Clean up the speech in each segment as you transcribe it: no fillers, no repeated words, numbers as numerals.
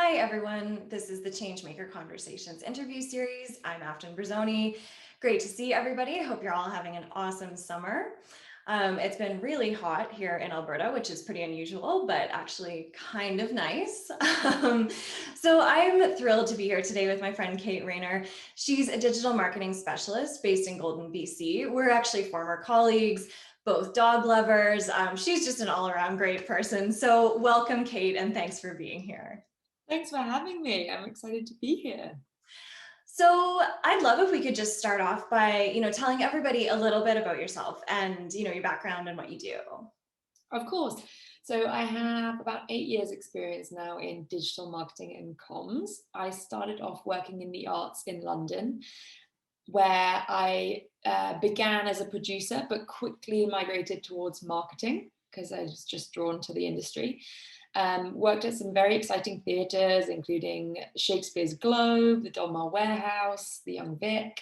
Hi, everyone. This is the Changemaker Conversations interview series. I'm Afton Brazzoni. Great to see everybody. I hope you're all having an awesome summer. It's been really hot here in Alberta, which is pretty unusual, but actually kind of nice. So I'm thrilled to be here today with my friend Kate Rayner. She's a digital marketing specialist based in Golden, BC. We're actually former colleagues, both dog lovers. She's just an all-around great person. So welcome, Kate, and thanks for being here. Thanks for having me. I'm excited to be here. So I'd love if we could just start off by, telling everybody a little bit about yourself and, your background and what you do. Of course. So I have about 8 years experience now in digital marketing and comms. I started off working in the arts in London, where I began as a producer, but quickly migrated towards marketing because I was just drawn to the industry. Worked at some very exciting theatres, including Shakespeare's Globe, the Donmar Warehouse, the Young Vic.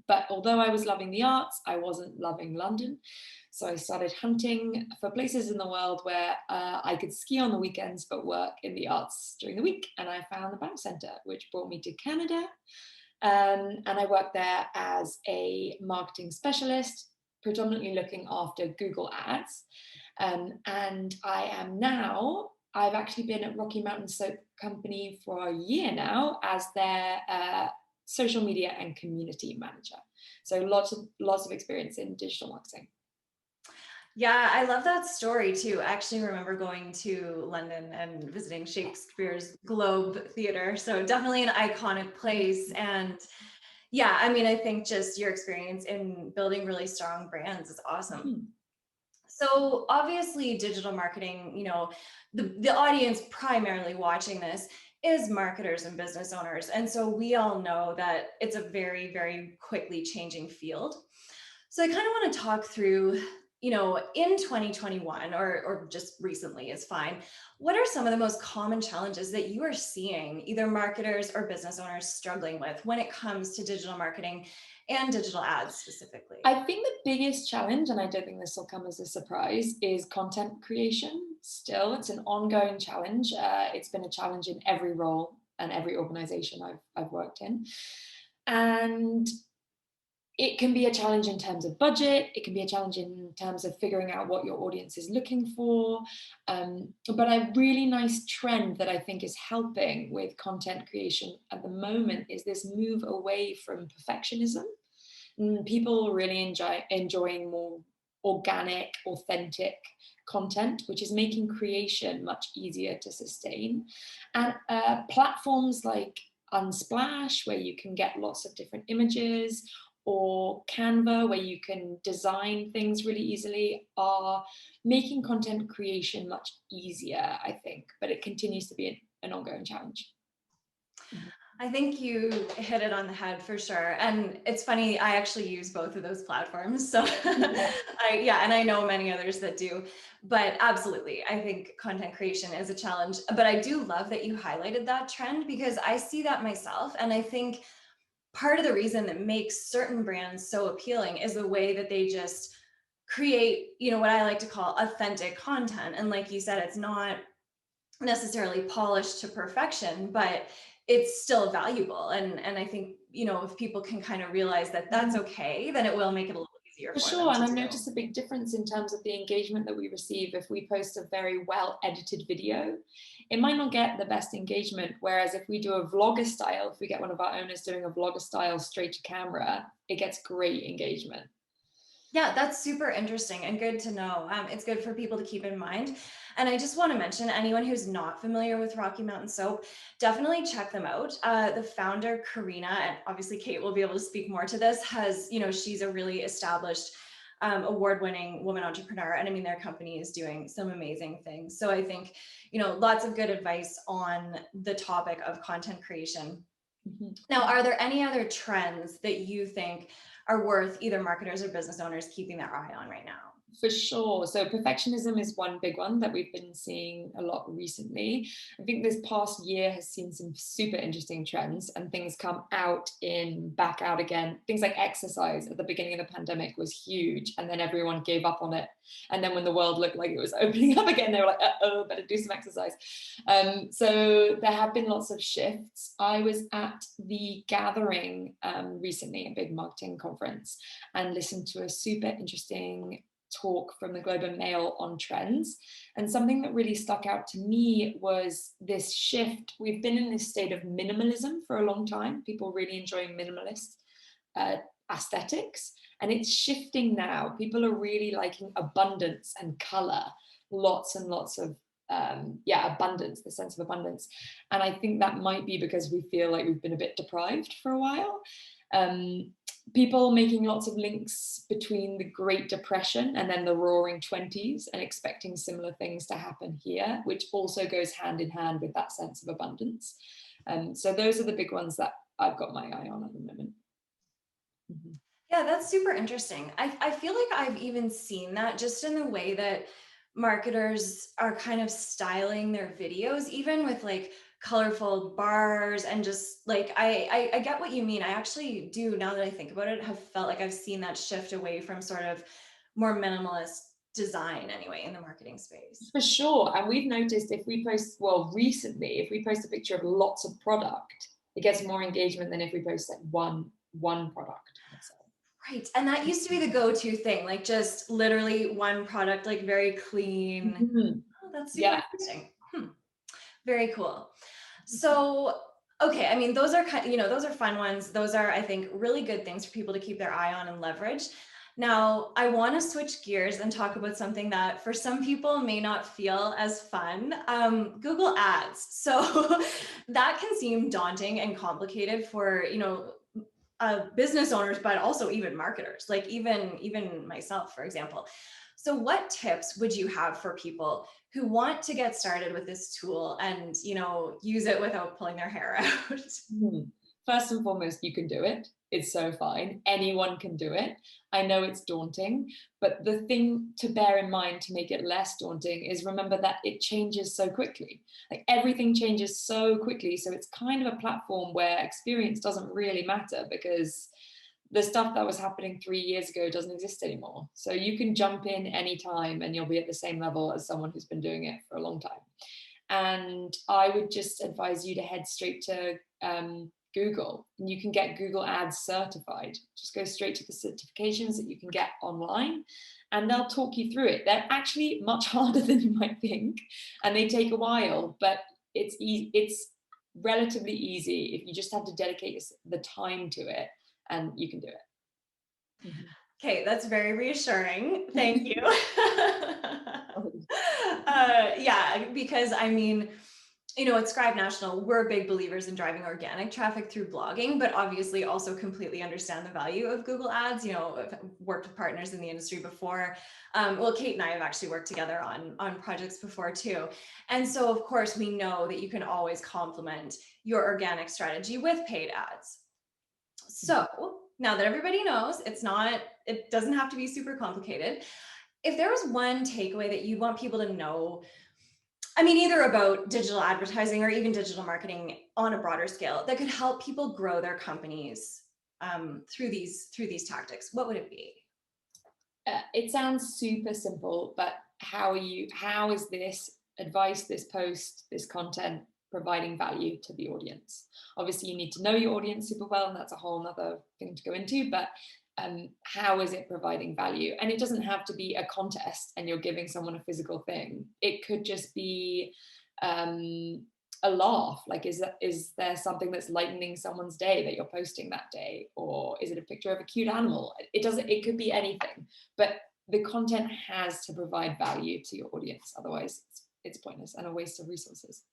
But although I was loving the arts, I wasn't loving London. So I started hunting for places in the world where I could ski on the weekends, but work in the arts during the week. And I found the Bank Centre, which brought me to Canada. And I worked there as a marketing specialist, predominantly looking after Google Ads. And I've actually been at Rocky Mountain Soap Company for a year now as their social media and community manager. So lots of experience in digital marketing. Yeah, I love that story too. I actually remember going to London and visiting Shakespeare's Globe Theatre. So definitely an iconic place. And yeah, I think just your experience in building really strong brands is awesome. So obviously digital marketing, the audience primarily watching this is marketers and business owners. And so we all know that it's a very, very quickly changing field. So I kind of want to talk through, in 2021 or just recently is fine. What are some of the most common challenges that you are seeing either marketers or business owners struggling with when it comes to digital marketing and digital ads specifically? I think the biggest challenge, and I don't think this will come as a surprise, is content creation. Still, it's an ongoing challenge. It's been a challenge in every role and every organization I've worked in. And it can be a challenge in terms of budget. It can be a challenge in terms of figuring out what your audience is looking for. But a really nice trend that I think is helping with content creation at the moment is this move away from perfectionism. People really enjoying more organic, authentic content, which is making creation much easier to sustain. And platforms like Unsplash, where you can get lots of different images, or Canva, where you can design things really easily, are making content creation much easier, I think, but it continues to be an ongoing challenge. I think you hit it on the head for sure. And it's funny, I actually use both of those platforms. So and I know many others that do, but absolutely. I think content creation is a challenge, but I do love that you highlighted that trend because I see that myself. And I think part of the reason that makes certain brands so appealing is the way that they just create, what I like to call authentic content. And like you said, it's not necessarily polished to perfection, but it's still valuable. And I think, if people can kind of realize that that's okay, then it will make it a little easier For for sure, them and to I've do. noticed a big difference in terms of the engagement that we receive if we post a very well edited video. It might not get the best engagement, whereas if we do a vlogger style, if we get one of our owners doing a vlogger style straight to camera, it gets great engagement. Yeah, that's super interesting and good to know. It's good for people to keep in mind. And I just want to mention anyone who's not familiar with Rocky Mountain Soap, definitely check them out. The founder, Karina, and obviously Kate will be able to speak more to this, she's a really established award-winning woman entrepreneur. And their company is doing some amazing things. So I think, lots of good advice on the topic of content creation. Mm-hmm. Now, are there any other trends that you think are worth either marketers or business owners keeping their eye on right now? For sure. So perfectionism is one big one that we've been seeing a lot recently. I think this past year has seen some super interesting trends and things come out in, back out again. Things like exercise at the beginning of the pandemic was huge, and then everyone gave up on it. And then when the world looked like it was opening up again, they were like, uh-oh, better do some exercise. So there have been lots of shifts. I was at the Gathering recently, a big marketing conference, and listened to a super interesting talk from the Globe and Mail on trends. And something that really stuck out to me was this shift. We've been in this state of minimalism for a long time, people really enjoying minimalist aesthetics. And it's shifting now. People are really liking abundance and color, lots and lots of abundance, the sense of abundance. And I think that might be because we feel like we've been a bit deprived for a while. People making lots of links between the Great Depression and then the Roaring Twenties and expecting similar things to happen here, which also goes hand in hand with that sense of abundance. So those are the big ones that I've got my eye on at the moment. Mm-hmm. Yeah, that's super interesting. I feel like I've even seen that just in the way that marketers are kind of styling their videos, even with like colorful bars and just like I get what you mean. I actually do, now that I think about it, have felt like I've seen that shift away from sort of more minimalist design anyway in the marketing space. For sure. And we've noticed if we post, well, recently, if we post a picture of lots of product, it gets more engagement than if we post like one product. Right. And that used to be the go-to thing, like just literally one product, like very clean. Mm-hmm. Oh, that's super interesting. Very cool. So, okay, I mean, those are those are fun ones. Those are, I think, really good things for people to keep their eye on and leverage. Now, I want to switch gears and talk about something that for some people may not feel as fun, Google Ads. So that can seem daunting and complicated for, business owners, but also even marketers, like even myself, for example. So what tips would you have for people who want to get started with this tool and, use it without pulling their hair out? First and foremost, you can do it. It's so fine. Anyone can do it. I know it's daunting, but the thing to bear in mind to make it less daunting is remember that it changes so quickly. Like everything changes so quickly. So it's kind of a platform where experience doesn't really matter because the stuff that was happening 3 years ago doesn't exist anymore. So you can jump in anytime and you'll be at the same level as someone who's been doing it for a long time. And I would just advise you to head straight to Google, and you can get Google Ads certified. Just go straight to the certifications that you can get online, and they'll talk you through it. They're actually much harder than you might think, and they take a while, but it's relatively easy if you just have to dedicate the time to it, and you can do it. Mm-hmm. Okay, that's very reassuring. Thank you. Yeah, because I mean, at Scribe National, we're big believers in driving organic traffic through blogging, but obviously also completely understand the value of Google Ads. I've worked with partners in the industry before. Kate and I have actually worked together on projects before too. And so of course we know that you can always complement your organic strategy with paid ads. So now that everybody knows, it doesn't have to be super complicated. If there was one takeaway that you want people to know, I mean, either about digital advertising or even digital marketing on a broader scale that could help people grow their companies through these tactics, what would it be? It sounds super simple, but how is this advice, this post, this content providing value to the audience? Obviously, you need to know your audience super well, and that's a whole nother thing to go into, but how is it providing value? And it doesn't have to be a contest and you're giving someone a physical thing. It could just be a laugh. Like, is there something that's lightening someone's day that you're posting that day? Or is it a picture of a cute animal? It could be anything, but the content has to provide value to your audience. Otherwise it's pointless and a waste of resources.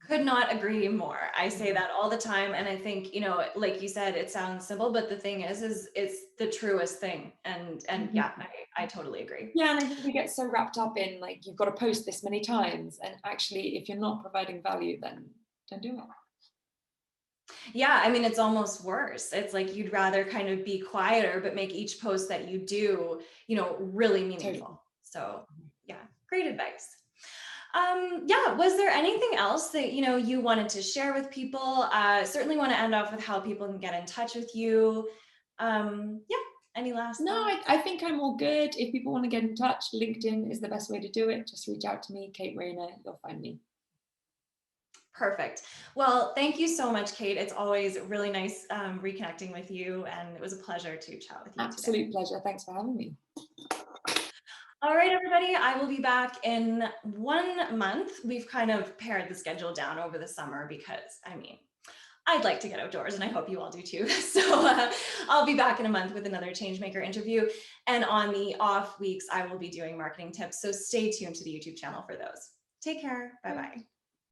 Could not agree more. I say that all the time. And I think, like you said, it sounds simple, but the thing is it's the truest thing. And yeah, I totally agree. Yeah. And I think we get so wrapped up in like, you've got to post this many times. And actually, if you're not providing value, then don't do it. Yeah, I mean, it's almost worse. It's like you'd rather kind of be quieter, but make each post that you do, really Totally. meaningful. So, yeah, great advice. Yeah, was there anything else that you wanted to share with people? Certainly want to end off with how people can get in touch with you. Yeah, any last No, thoughts? I think I'm all good. If people want to get in touch, LinkedIn is the best way to do it. Just reach out to me, Kate Rayner, you'll find me. Perfect. Well, thank you so much, Kate. It's always really nice reconnecting with you, and it was a pleasure to chat with you today. Absolute pleasure. Thanks for having me. All right, everybody, I will be back in 1 month. We've kind of pared the schedule down over the summer because, I mean, I'd like to get outdoors, and I hope you all do too. So I'll be back in a month with another Changemaker interview. And on the off weeks, I will be doing marketing tips. So stay tuned to the YouTube channel for those. Take care. Bye-bye.